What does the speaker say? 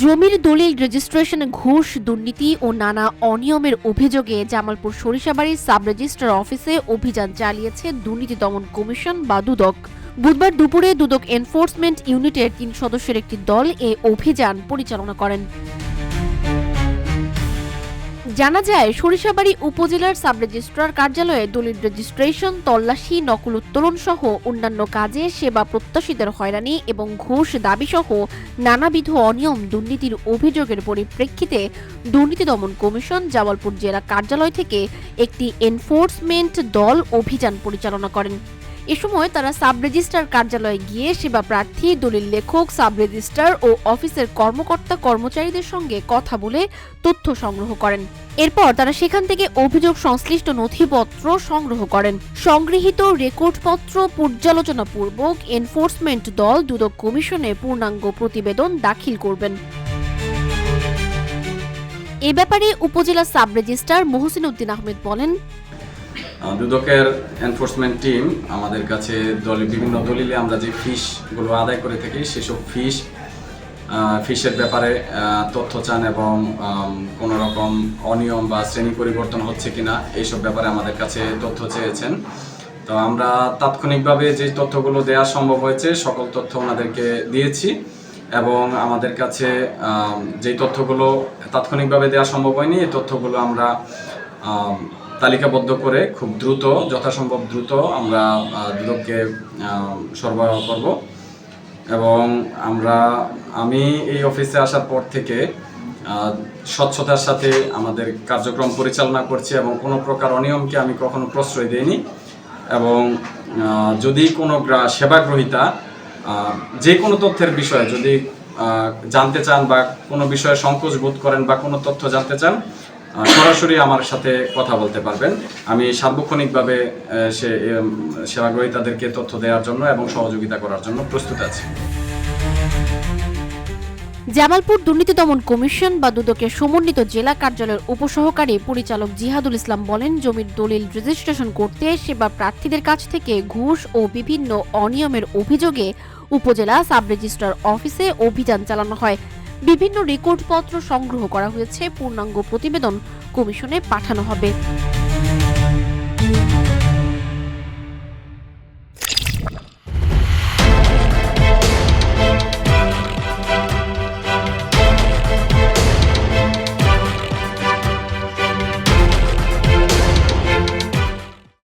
জমির দলিল রেজিস্ট্রেশনে ঘুষ, দুর্নীতি ও নানা অনিয়মের অভিযোগে জামালপুর সরিষাবাড়ির সাব রেজিস্ট্রার অফিসে অভিযান চালিয়েছে দুর্নীতি দমন কমিশন বা দুদক। বুধবার দুপুরে দুদক এনফোর্সমেন্ট ইউনিটের ৩ সদস্যের একটি দল এ অভিযান পরিচালনা করেন। জানা যায়, সরিষাবাড়ি উপজেলার সাব রেজিস্ট্রার কার্যালয়ে দলিল রেজিস্ট্রেশন, তল্লাশি, নকল উত্তোলন সহ অন্যান্য কাজে সেবা প্রত্যাশীদের হয়রানি এবং ঘুষ দাবি সহ নানাবিধ অনিয়ম দুর্নীতির অভিযোগের পরিপ্রেক্ষিতে দুর্নীতি দমন কমিশন জামালপুর জেলা কার্যালয় থেকে একটি এনফোর্সমেন্ট দল অভিযান পরিচালনা করেন। এ সময় তারা সাব রেজিস্ট্রার কার্যালয়ে গিয়ে সেবা প্রার্থী, দলিল লেখক, সাব রেজিস্ট্রার ও অফিসের কর্মকর্তা কর্মচারীদের সঙ্গে কথা বলে তথ্য সংগ্রহ করেন। এরপর তারা সেখান থেকে অভিযোগ সংশ্লিষ্ট নথিপত্র সংগ্রহ করেন। সংগৃহীত রেকর্ডপত্র পর্যালোচনা পূর্বক এনফোর্সমেন্ট দল দুদক কমিশনে পূর্ণাঙ্গ প্রতিবেদন দাখিল করবেন। এ ব্যাপারে উপজেলা সাব রেজিস্ট্রার মহসিন উদ্দিন আহমেদ বলেন, দুদকের এনফোর্সমেন্ট টিম আমাদের কাছে বিভিন্ন দলিলে আমরা যে ফিসগুলো আদায় করে থাকি সেসব ফিসের ব্যাপারে তথ্য চান এবং কোনো রকম অনিয়ম বা শ্রেণী পরিবর্তন হচ্ছে কিনা এইসব ব্যাপারে আমাদের কাছে তথ্য চেয়েছেন। তো আমরা তাৎক্ষণিকভাবে যে তথ্যগুলো দেওয়া সম্ভব হয়েছে সকল তথ্য ওনাদেরকে দিয়েছি এবং আমাদের কাছে যে তথ্যগুলো তাৎক্ষণিকভাবে দেওয়া সম্ভব হয়নি এই তথ্যগুলো আমরা তালিকাবদ্ধ করে খুব দ্রুত, যথাসম্ভব দ্রুত আমরা দুদককে সরবরাহ করব এবং আমি এই অফিসে আসার পর থেকে স্বচ্ছতার সাথে আমাদের কার্যক্রম পরিচালনা করছি এবং কোনো প্রকার অনিয়মকে আমি কখনো প্রশ্রয় দেইনি এবং যদি কোনো সেবাগ্রহীতা যে কোনো তথ্যের বিষয়ে যদি জানতে চান বা কোনো বিষয়ে সংকোচ বোধ করেন বা কোনো তথ্য জানতে চান সরাসরি আমার সাথে কথা বলতে পারবেন। আমি সার্বক্ষণিকভাবে সেবাগ্রহীতাদেরকে তথ্য দেওয়ার জন্য এবং সহযোগিতা করার জন্য প্রস্তুত আছি। জামালপুর দুর্নীতি দমন কমিশন বা দুদকের সমন্বিত জেলা কার্যালয়ের উপসহকারী পরিচালক জিহাদুল ইসলাম বলেন, জমির দলিল রেজিস্ট্রেশন করতে সেবা প্রার্থীদের কাছ থেকে ঘুষ ও বিভিন্ন অনিয়মের অভিযোগে উপজেলা সাব রেজিস্ট্রার অফিসে অভিযান চালানো হয়। বিভিন্ন রেকর্ডপত্র সংগ্রহ করা হয়েছে, পূর্ণাঙ্গ প্রতিবেদন কমিশনে পাঠানো হবে।